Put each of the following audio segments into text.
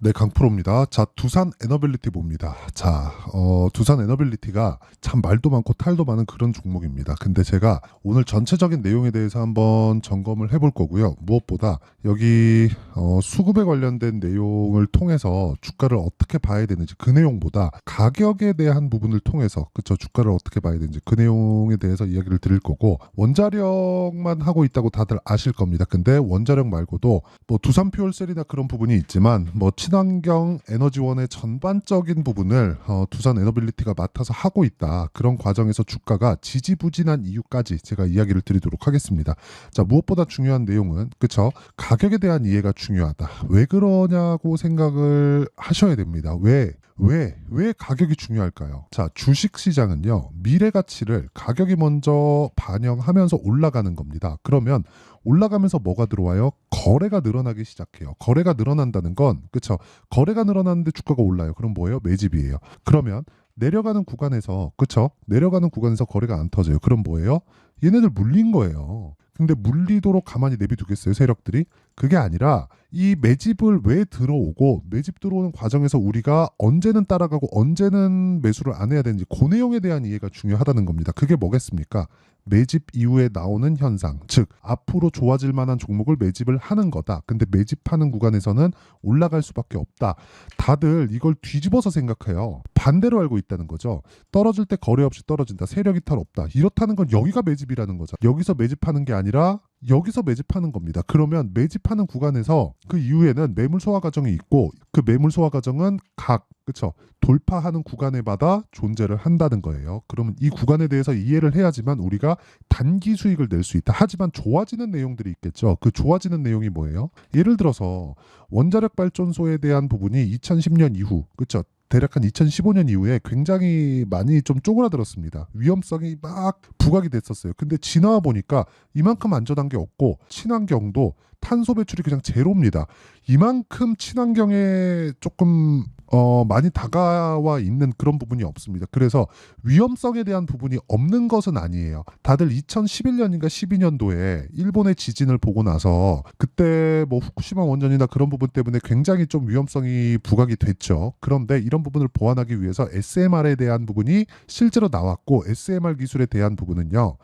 네, 강프로입니다. 자, 두산 에너빌리티 봅니다. 자, 두산 에너빌리티가 참 말도 많고 탈도 많은 그런 종목입니다. 근데 제가 오늘 전체적인 내용에 대해서 한번 점검을 해볼 거고요. 무엇보다 여기 수급에 관련된 내용을 통해서 주가를 어떻게 봐야 되는지 그 내용보다 가격에 대한 부분을 통해서 그쵸 주가를 어떻게 봐야 되는지 그 내용에 대해서 이야기를 드릴 거고 원자력만 하고 있다고 다들 아실 겁니다. 근데 원자력 말고도 뭐 두산 퓨얼셀이나 그런 부분이 있지만 뭐 친환경 에너지원의 전반적인 부분을 두산 에너빌리티가 맡아서 하고 있다. 그런 과정에서 주가가 지지부진한 이유까지 제가 이야기를 드리도록 하겠습니다. 자, 무엇보다 중요한 내용은 그쵸? 가격에 대한 이해가 중요하다. 왜 그러냐고 생각을 하셔야 됩니다. 왜 가격이 중요할까요? 자, 주식 시장은요, 미래 가치를 가격이 먼저 반영하면서 올라가는 겁니다. 그러면 올라가면서 뭐가 들어와요? 거래가 늘어나기 시작해요. 거래가 늘어난다는 건, 그쵸? 거래가 늘어나는데 주가가 올라요. 그럼 뭐예요? 매집이에요. 그러면 내려가는 구간에서, 그쵸? 내려가는 구간에서 거래가 안 터져요. 그럼 뭐예요? 얘네들 물린 거예요. 근데 물리도록 가만히 내비두겠어요, 세력들이? 그게 아니라 이 매집을 왜 들어오고 매집 들어오는 과정에서 우리가 언제는 따라가고 언제는 매수를 안 해야 되는지 그 내용에 대한 이해가 중요하다는 겁니다. 그게 뭐겠습니까? 매집 이후에 나오는 현상, 즉 앞으로 좋아질 만한 종목을 매집을 하는 거다. 근데 매집하는 구간에서는 올라갈 수밖에 없다. 다들 이걸 뒤집어서 생각해요. 반대로 알고 있다는 거죠. 떨어질 때 거래 없이 떨어진다. 세력이 탈 없다. 이렇다는 건 여기가 매집이라는 거죠. 여기서 매집하는 게 아니라 여기서 매집하는 겁니다. 그러면 매집하는 구간에서 그 이후에는 매물 소화 과정이 있고 그 매물 소화 과정은 그쵸? 돌파하는 구간에마다 존재를 한다는 거예요. 그러면 이 구간에 대해서 이해를 해야지만 우리가 단기 수익을 낼 수 있다. 하지만 좋아지는 내용들이 있겠죠. 그 좋아지는 내용이 뭐예요? 예를 들어서 원자력 발전소에 대한 부분이 2010년 이후, 그쵸? 대략 한 2015년 이후에 굉장히 많이 좀 쪼그라들었습니다. 위험성이 막 부각이 됐었어요. 근데 지나와 보니까 이만큼 안전한 게 없고 친환경도 탄소 배출이 그냥 제로입니다. 이만큼 친환경에 조금 많이 다가와 있는 그런 부분이 없습니다. 그래서 위험성에 대한 부분이 없는 것은 아니에요. 다들 2011년인가 12년도에 일본의 지진을 보고 나서 그때 뭐 후쿠시마 원전이나 그런 부분 때문에 굉장히 좀 위험성이 부각이 됐죠. 그런데 이런 부분을 보완하기 위해서 SMR에 대한 부분이 실제로 나왔고 SMR 기술에 대한 부분은요.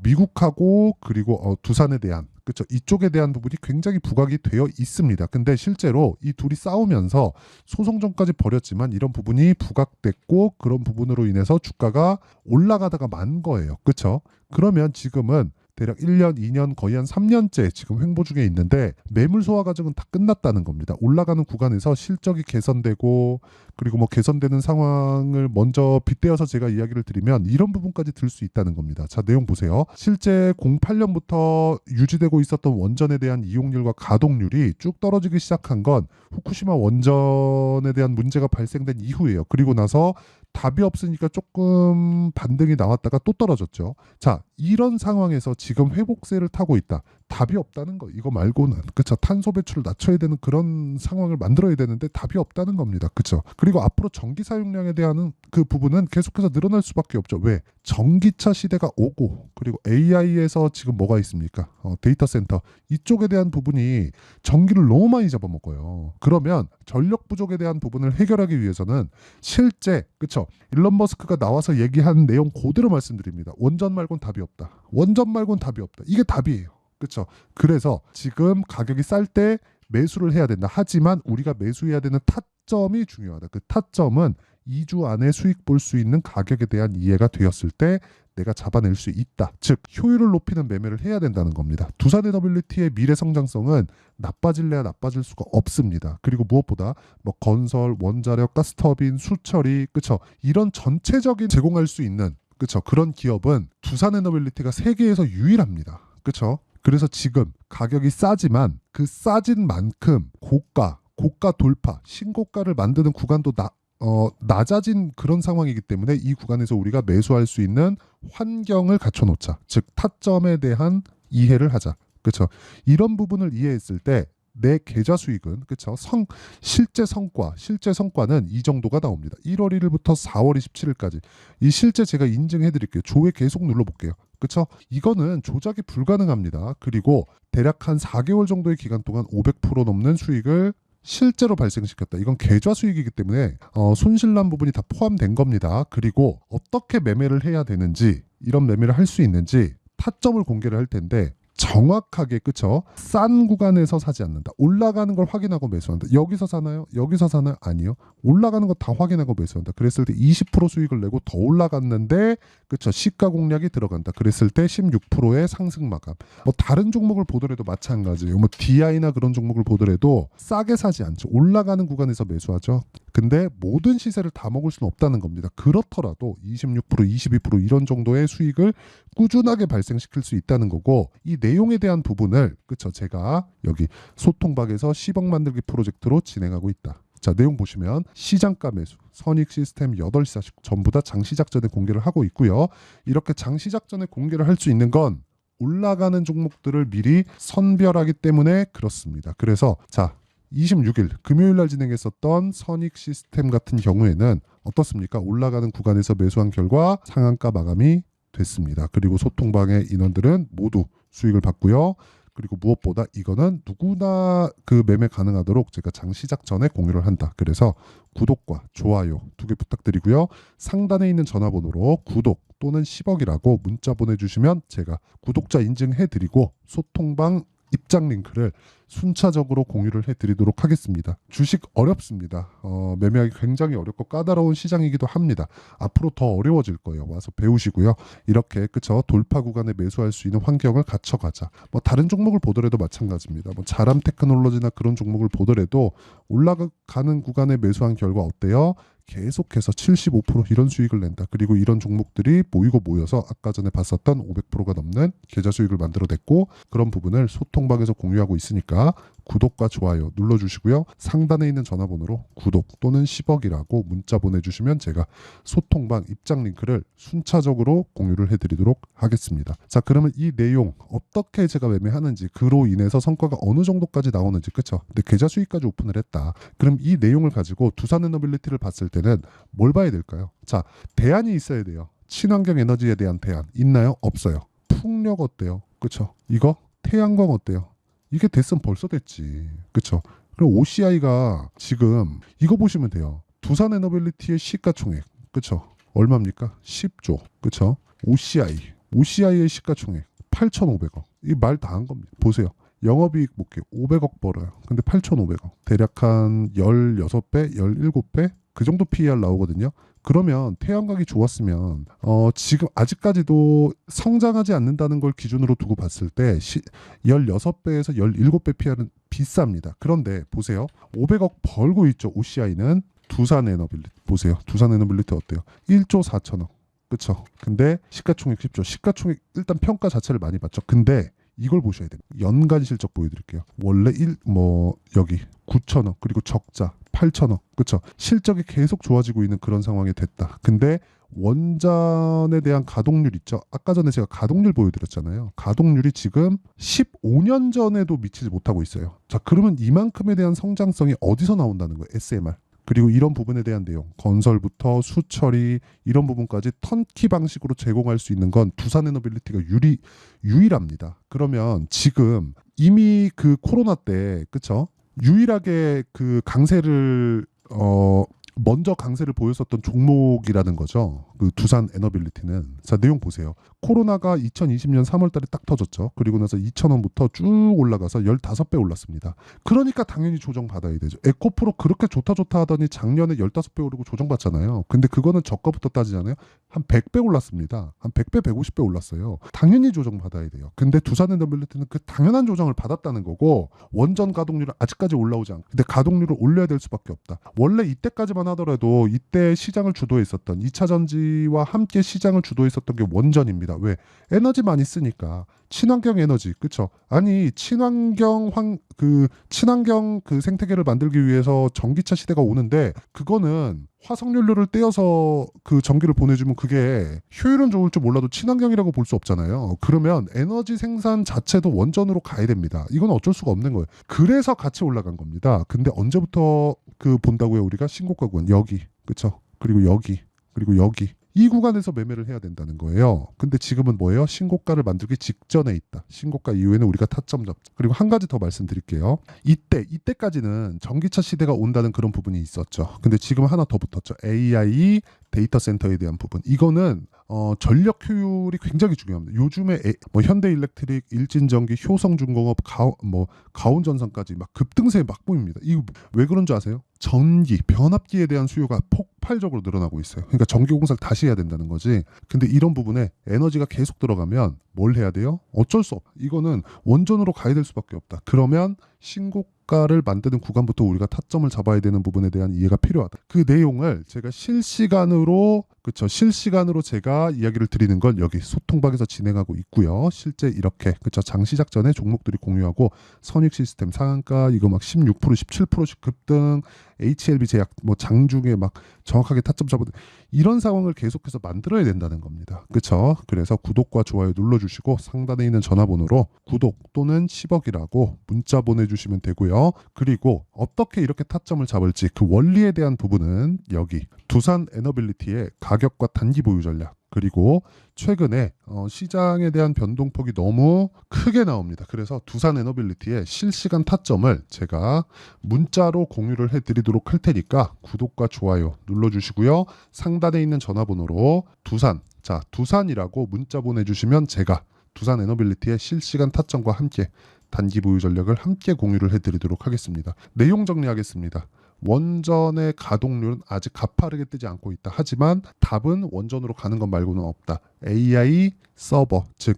미국하고 그리고 두산에 대한 그렇죠. 이쪽에 대한 부분이 굉장히 부각이 되어 있습니다. 근데 실제로 이 둘이 싸우면서 소송전까지 벌였지만 이런 부분이 부각됐고 그런 부분으로 인해서 주가가 올라가다가 만 거예요. 그렇죠? 그러면 지금은 대략 1년, 2년, 거의 한 3년째 지금 횡보 중에 있는데 매물 소화 과정은 다 끝났다는 겁니다. 올라가는 구간에서 실적이 개선되고 그리고 뭐 개선되는 상황을 먼저 빗대어서 제가 이야기를 드리면 이런 부분까지 들 수 있다는 겁니다. 자, 내용 보세요. 실제 08년부터 유지되고 있었던 원전에 대한 이용률과 가동률이 쭉 떨어지기 시작한 건 후쿠시마 원전에 대한 문제가 발생된 이후예요. 그리고 나서 답이 없으니까 조금 반등이 나왔다가 또 떨어졌죠. 자, 이런 상황에서 지금 회복세를 타고 있다. 답이 없다는 거. 이거 말고는 그쵸? 탄소 배출을 낮춰야 되는 그런 상황을 만들어야 되는데 답이 없다는 겁니다. 그쵸? 그리고 앞으로 전기 사용량에 대한 그 부분은 계속해서 늘어날 수밖에 없죠. 왜? 전기차 시대가 오고 그리고 AI에서 지금 뭐가 있습니까? 데이터 센터 이쪽에 대한 부분이 전기를 너무 많이 잡아먹어요. 그러면 전력 부족에 대한 부분을 해결하기 위해서는 실제 그쵸? 일론 머스크가 나와서 얘기한 내용 그대로 말씀드립니다. 원전 말고는 답이 없다. 원전 말고는 답이 없다. 이게 답이에요. 그렇죠. 그래서 지금 가격이 쌀 때 매수를 해야 된다. 하지만 우리가 매수해야 되는 타점이 중요하다. 그 타점은 2주 안에 수익 볼 수 있는 가격에 대한 이해가 되었을 때 내가 잡아낼 수 있다. 즉 효율을 높이는 매매를 해야 된다는 겁니다. 두산에너빌리티의 미래 성장성은 나빠질래야 나빠질 수가 없습니다. 그리고 무엇보다 뭐 건설, 원자력, 가스터빈, 수처리, 그쵸? 이런 전체적인 제공할 수 있는 그쵸? 그런 기업은 두산에너빌리티가 세계에서 유일합니다. 그쵸? 그래서 지금 가격이 싸지만 그 싸진 만큼 고가 돌파, 신고가를 만드는 구간도 낮아진 그런 상황이기 때문에 이 구간에서 우리가 매수할 수 있는 환경을 갖춰놓자. 즉 타점에 대한 이해를 하자. 그렇죠? 이런 부분을 이해했을 때 내 계좌 수익은 그렇죠? 실제 성과는 이 정도가 나옵니다. 1월 1일부터 4월 27일까지 이 실제 제가 인증해 드릴게요. 조회 계속 눌러 볼게요. 그렇죠? 이거는 조작이 불가능합니다. 그리고 대략 한 4개월 정도의 기간 동안 500% 넘는 수익을 실제로 발생시켰다. 이건 계좌 수익이기 때문에 손실난 부분이 다 포함된 겁니다. 그리고 어떻게 매매를 해야 되는지, 이런 매매를 할 수 있는지 타점을 공개를 할 텐데, 정확하게, 그쵸? 싼 구간에서 사지 않는다. 올라가는 걸 확인하고 매수한다. 여기서 사나요? 여기서 사나요? 아니요. 올라가는 거 다 확인하고 매수한다. 그랬을 때 20% 수익을 내고 더 올라갔는데, 그쵸? 시가 공략이 들어간다. 그랬을 때 16%의 상승 마감. 뭐 다른 종목을 보더라도 마찬가지예요. 뭐 DI나 그런 종목을 보더라도 싸게 사지 않죠. 올라가는 구간에서 매수하죠. 근데 모든 시세를 다 먹을 수는 없다는 겁니다. 그렇더라도 26%, 22% 이런 정도의 수익을 꾸준하게 발생시킬 수 있다는 거고, 이 내용에 대한 부분을, 그쵸, 제가 여기 소통박에서 10억 만들기 프로젝트로 진행하고 있다. 자, 내용 보시면 시장가 매수, 선익 시스템 8시 49 전부 다 장시작 전에 공개를 하고 있고요. 이렇게 장시작 전에 공개를 할 수 있는 건 올라가는 종목들을 미리 선별하기 때문에 그렇습니다. 그래서 자, 26일 금요일 날 진행했었던 선익 시스템 같은 경우에는 어떻습니까? 올라가는 구간에서 매수한 결과 상한가 마감이 됐습니다. 그리고 소통방의 인원들은 모두 수익을 받고요. 그리고 무엇보다 이거는 누구나 그 매매 가능하도록 제가 장 시작 전에 공유를 한다. 그래서 구독과 좋아요 2개 부탁드리고요. 상단에 있는 전화번호로 구독 또는 10억이라고 문자 보내주시면 제가 구독자 인증해드리고 소통방 입장 링크를 순차적으로 공유를 해드리도록 하겠습니다. 주식 어렵습니다. 매매하기 굉장히 어렵고 까다로운 시장이기도 합니다. 앞으로 더 어려워질 거예요. 와서 배우시고요. 이렇게 그쵸, 돌파 구간에 매수할 수 있는 환경을 갖춰가자. 뭐 다른 종목을 보더라도 마찬가지입니다. 뭐 자람 테크놀로지나 그런 종목을 보더라도 올라가는 구간에 매수한 결과 어때요? 계속해서 75% 이런 수익을 낸다. 그리고 이런 종목들이 모이고 모여서 아까 전에 봤었던 500%가 넘는 계좌 수익을 만들어냈고, 그런 부분을 소통방에서 공유하고 있으니까 구독과 좋아요 눌러주시고요. 상단에 있는 전화번호로 구독 또는 10억이라고 문자 보내주시면 제가 소통방 입장 링크를 순차적으로 공유를 해드리도록 하겠습니다. 자, 그러면 이 내용 어떻게 제가 매매하는지, 그로 인해서 성과가 어느 정도까지 나오는지, 그쵸? 근데 계좌 수익까지 오픈을 했다. 그럼 이 내용을 가지고 두산에너빌리티를 봤을 때는 뭘 봐야 될까요? 자, 대안이 있어야 돼요. 친환경 에너지에 대한 대안 있나요? 없어요. 풍력 어때요? 그쵸? 이거 태양광 어때요? 이게 됐으면 벌써 됐지. 그쵸? 그리고 OCI가 지금 이거 보시면 돼요. 두산에너빌리티의 시가총액. 그쵸? 얼마입니까? 10조. 그쵸? OCI의 시가총액 8,500억. 이 말 다 한 겁니다. 보세요. 영업이익 볼게요. 500억 벌어요. 근데 8,500억. 대략 한 16배, 17배? 그 정도 PER 나오거든요. 그러면 태양광이 좋았으면 지금 아직까지도 성장하지 않는다는 걸 기준으로 두고 봤을 때 16배에서 17배 PR은 비쌉니다. 그런데 보세요. 500억 벌고 있죠. OCI는. 두산에너빌리티 보세요. 두산에너빌리티 어때요? 1조 4천억. 그쵸? 근데 시가총액 10조. 시가총액 일단 평가 자체를 많이 받죠. 근데 이걸 보셔야 돼요. 연간 실적 보여드릴게요. 원래 여기 9천억, 그리고 적자 8천억, 그쵸? 실적이 계속 좋아지고 있는 그런 상황이 됐다. 근데 원전에 대한 가동률 있죠? 아까 전에 제가 가동률 보여드렸잖아요. 가동률이 지금 15년 전에도 미치지 못하고 있어요. 자, 그러면 이만큼에 대한 성장성이 어디서 나온다는 거예요? SMR. 그리고 이런 부분에 대한 내용, 건설부터 수처리 이런 부분까지 턴키 방식으로 제공할 수 있는 건 두산에너빌리티가 유일합니다. 그러면 지금 이미 그 코로나 때, 그쵸? 유일하게 그 강세를 먼저 강세를 보였었던 종목이라는 거죠. 그 두산에너빌리티는. 자, 내용 보세요. 코로나가 2020년 3월 달에 딱 터졌죠. 그리고 나서 2,000원부터 쭉 올라가서 15배 올랐습니다. 그러니까 당연히 조정받아야 되죠. 에코프로 그렇게 좋다 하더니 작년에 15배 오르고 조정받잖아요. 근데 그거는 저가부터 따지잖아요. 한 100배 올랐습니다. 한 100배, 150배 올랐어요. 당연히 조정받아야 돼요. 근데 두산에너빌리티는 그 당연한 조정을 받았다는 거고, 원전 가동률은 아직까지 올라오지 않고, 근데 가동률을 올려야 될 수밖에 없다. 원래 이때까지만 하더라도 이때 시장을 주도했었던 2차 전지와 함께 시장을 주도했었던 게 원전입니다. 왜? 에너지 많이 쓰니까. 친환경 에너지, 그쵸? 아니, 친환경 그 생태계를 만들기 위해서 전기차 시대가 오는데, 그거는 화석연료를 떼어서 그 전기를 보내주면 그게 효율은 좋을지 몰라도 친환경이라고 볼 수 없잖아요. 그러면 에너지 생산 자체도 원전으로 가야 됩니다. 이건 어쩔 수가 없는 거예요. 그래서 같이 올라간 겁니다. 근데 언제부터 본다고요? 우리가 신고가 구간 여기, 그쵸? 그리고 여기, 그리고 여기 이 구간에서 매매를 해야 된다는 거예요. 근데 지금은 뭐예요? 신고가를 만들기 직전에 있다. 신고가 이후에는 우리가 타점 잡자. 그리고 한 가지 더 말씀드릴게요. 이때까지는 전기차 시대가 온다는 그런 부분이 있었죠. 근데 지금 하나 더 붙었죠. AI 데이터 센터에 대한 부분. 이거는 전력 효율이 굉장히 중요합니다. 요즘에 뭐 현대일렉트릭, 일진전기, 효성중공업, 가온전선까지 막 급등세에 막 보입니다. 이거 왜 그런 줄 아세요? 전기, 변압기에 대한 수요가 폭발적으로 늘어나고 있어요. 그러니까 전기공사를 다시 해야 된다는 거지. 근데 이런 부분에 에너지가 계속 들어가면 뭘 해야 돼요? 어쩔 수 없. 이거는 원전으로 가야 될 수밖에 없다. 그러면 신고가를 만드는 구간부터 우리가 타점을 잡아야 되는 부분에 대한 이해가 필요하다. 그 내용을 제가 실시간으로 제가 이야기를 드리는 건 여기 소통방에서 진행하고 있고요. 실제 이렇게 장 시작 전에 종목들이 공유하고 선익 시스템 상한가 이거 막 16% 17%씩 급등, HLB 제약 뭐 장중에 막 정확하게 타점 잡아 이런 상황을 계속해서 만들어야 된다는 겁니다. 그렇죠? 그래서 구독과 좋아요 눌러주시고 상단에 있는 전화번호로 구독 또는 10억이라고 문자 보내주시면 되고요. 그리고 어떻게 이렇게 타점을 잡을지 그 원리에 대한 부분은 여기 두산 에너빌리티의 가격과 단기 보유 전략 그리고 최근에 시장에 대한 변동폭이 너무 크게 나옵니다. 그래서 두산 에너빌리티의 실시간 타점을 제가 문자로 공유를 해드리도록 할 테니까 구독과 좋아요 눌러주시고요. 상단에 있는 전화번호로 두산이라고 문자 보내주시면 제가 두산 에너빌리티의 실시간 타점과 함께 단기 보유 전략을 함께 공유를 해드리도록 하겠습니다. 내용 정리하겠습니다. 원전의 가동률은 아직 가파르게 뜨지 않고 있다. 하지만 답은 원전으로 가는 것 말고는 없다. AI 서버, 즉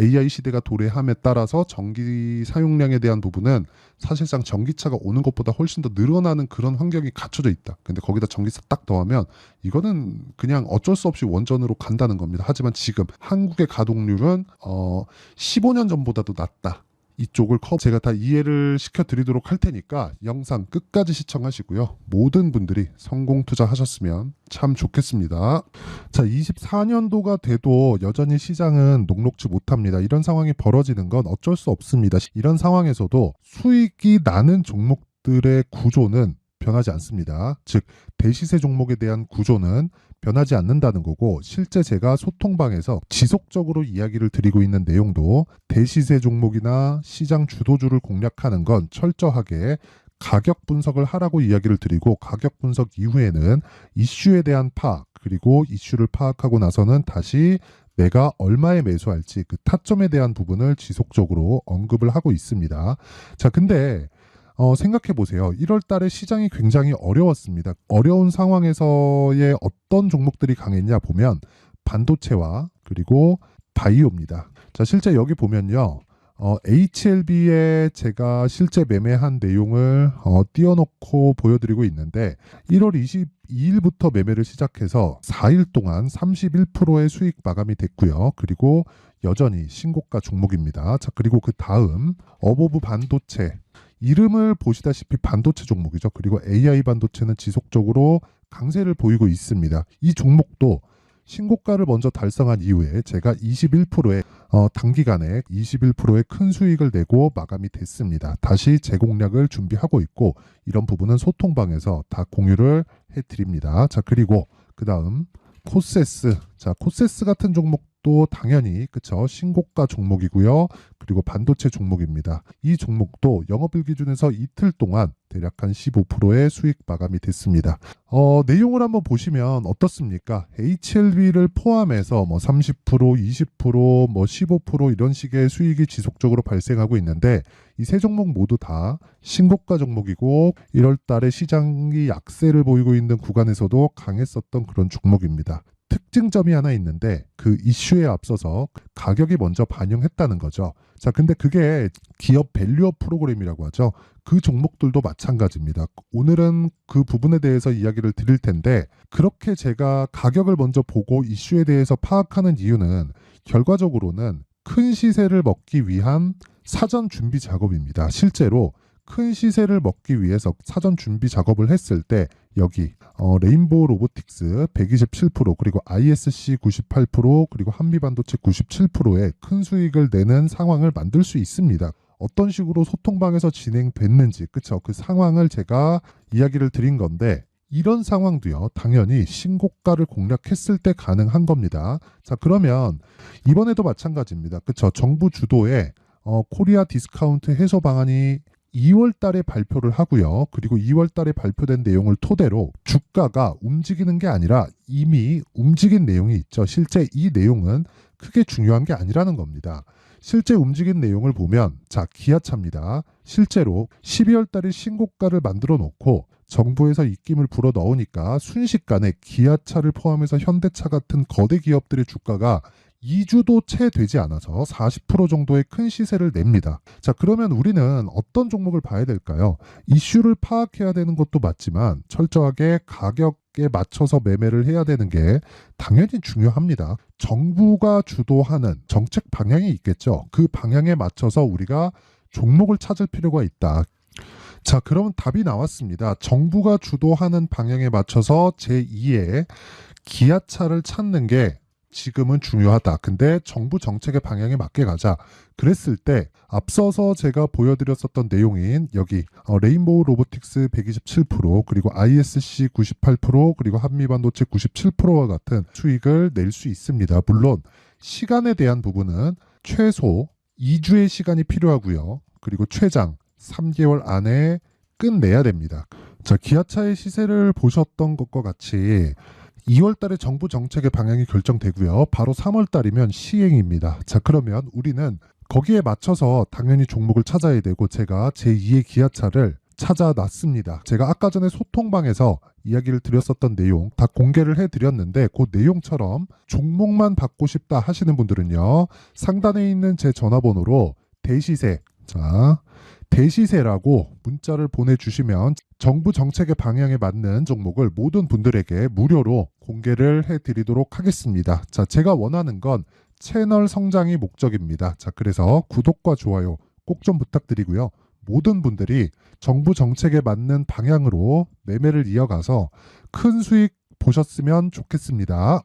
AI 시대가 도래함에 따라서 전기 사용량에 대한 부분은 사실상 전기차가 오는 것보다 훨씬 더 늘어나는 그런 환경이 갖춰져 있다. 근데 거기다 전기차 딱 더하면 이거는 그냥 어쩔 수 없이 원전으로 간다는 겁니다. 하지만 지금 한국의 가동률은 15년 전보다도 낮다. 이쪽을 제가 다 이해를 시켜드리도록 할 테니까 영상 끝까지 시청하시고요. 모든 분들이 성공 투자하셨으면 참 좋겠습니다. 자, 24년도가 돼도 여전히 시장은 녹록지 못합니다. 이런 상황이 벌어지는 건 어쩔 수 없습니다. 이런 상황에서도 수익이 나는 종목들의 구조는 변하지 않습니다. 즉 대시세 종목에 대한 구조는 변하지 않는다는 거고 실제 제가 소통방에서 지속적으로 이야기를 드리고 있는 내용도 대시세 종목이나 시장 주도주를 공략하는 건 철저하게 가격 분석을 하라고 이야기를 드리고 가격 분석 이후에는 이슈에 대한 파악 그리고 이슈를 파악하고 나서는 다시 내가 얼마에 매수할지 그 타점에 대한 부분을 지속적으로 언급을 하고 있습니다. 자, 근데 생각해 보세요. 1월 달에 시장이 굉장히 어려웠습니다. 어려운 상황에서의 어떤 종목들이 강했냐 보면 반도체와 그리고 바이오입니다. 자, 실제 여기 보면요. HLB에 제가 실제 매매한 내용을 띄워놓고 보여드리고 있는데 1월 22일부터 매매를 시작해서 4일 동안 31%의 수익 마감이 됐고요. 그리고 여전히 신고가 종목입니다. 자, 그리고 그 다음 어보브 반도체 이름을 보시다시피 반도체 종목이죠. 그리고 AI 반도체는 지속적으로 강세를 보이고 있습니다. 이 종목도 신고가를 먼저 달성한 이후에 제가 21%의 단기간에 21%의 큰 수익을 내고 마감이 됐습니다. 다시 재공략을 준비하고 있고 이런 부분은 소통방에서 다 공유를 해드립니다. 자, 그리고 그 다음 코세스. 자, 코세스 같은 종목도 당연히 그쵸 신고가 종목이고요. 그리고 반도체 종목입니다. 이 종목도 영업일 기준에서 이틀 동안 대략 한 15%의 수익 마감이 됐습니다. 내용을 한번 보시면 어떻습니까? HLB를 포함해서 뭐 30%, 20%, 뭐 15% 이런 식의 수익이 지속적으로 발생하고 있는데 이 세 종목 모두 다 신고가 종목이고 1월 달에 시장이 약세를 보이고 있는 구간에서도 강했었던 그런 종목입니다. 특징점이 하나 있는데 그 이슈에 앞서서 가격이 먼저 반영했다는 거죠. 자, 근데 그게 기업 밸류업 프로그램이라고 하죠. 그 종목들도 마찬가지입니다. 오늘은 그 부분에 대해서 이야기를 드릴 텐데 그렇게 제가 가격을 먼저 보고 이슈에 대해서 파악하는 이유는 결과적으로는 큰 시세를 먹기 위한 사전 준비 작업입니다. 실제로 큰 시세를 먹기 위해서 사전 준비 작업을 했을 때 여기 레인보우 로보틱스 127% 그리고 ISC 98% 그리고 한미반도체 97%의 큰 수익을 내는 상황을 만들 수 있습니다. 어떤 식으로 소통방에서 진행됐는지 그쵸 그 상황을 제가 이야기를 드린 건데 이런 상황도요, 당연히 신고가를 공략했을 때 가능한 겁니다. 자, 그러면 이번에도 마찬가지입니다. 그쵸? 정부 주도의 코리아 디스카운트 해소 방안이 2월 달에 발표를 하고요. 그리고 2월 달에 발표된 내용을 토대로 주가가 움직이는 게 아니라 이미 움직인 내용이 있죠. 실제 이 내용은 크게 중요한 게 아니라는 겁니다. 실제 움직인 내용을 보면, 자, 기아차입니다. 실제로 12월 달에 신고가를 만들어 놓고 정부에서 입김을 불어 넣으니까 순식간에 기아차를 포함해서 현대차 같은 거대 기업들의 주가가 2주도 채 되지 않아서 40% 정도의 큰 시세를 냅니다. 자, 그러면 우리는 어떤 종목을 봐야 될까요? 이슈를 파악해야 되는 것도 맞지만 철저하게 가격에 맞춰서 매매를 해야 되는 게 당연히 중요합니다. 정부가 주도하는 정책 방향이 있겠죠. 그 방향에 맞춰서 우리가 종목을 찾을 필요가 있다. 자, 그러면 답이 나왔습니다. 정부가 주도하는 방향에 맞춰서 제2의 기아차를 찾는 게 지금은 중요하다. 근데 정부 정책의 방향에 맞게 가자. 그랬을 때 앞서서 제가 보여드렸었던 내용인 여기 레인보우 로보틱스 127% 그리고 ISC 98% 그리고 한미반도체 97%와 같은 수익을 낼 수 있습니다. 물론 시간에 대한 부분은 최소 2주의 시간이 필요하고요. 그리고 최장 3개월 안에 끝내야 됩니다. 자, 기아차의 시세를 보셨던 것과 같이 2월 달에 정부 정책의 방향이 결정되고요. 바로 3월 달이면 시행입니다. 자, 그러면 우리는 거기에 맞춰서 당연히 종목을 찾아야 되고 제가 제2의 기아차를 찾아놨습니다. 제가 아까 전에 소통방에서 이야기를 드렸었던 내용 다 공개를 해드렸는데 그 내용처럼 종목만 받고 싶다 하시는 분들은요. 상단에 있는 제 전화번호로 대시세, 자, 대시세라고 문자를 보내주시면 정부 정책의 방향에 맞는 종목을 모든 분들에게 무료로 공개를 해드리도록 하겠습니다. 자, 제가 원하는 건 채널 성장이 목적입니다. 자, 그래서 구독과 좋아요 꼭 좀 부탁드리고요. 모든 분들이 정부 정책에 맞는 방향으로 매매를 이어가서 큰 수익 보셨으면 좋겠습니다.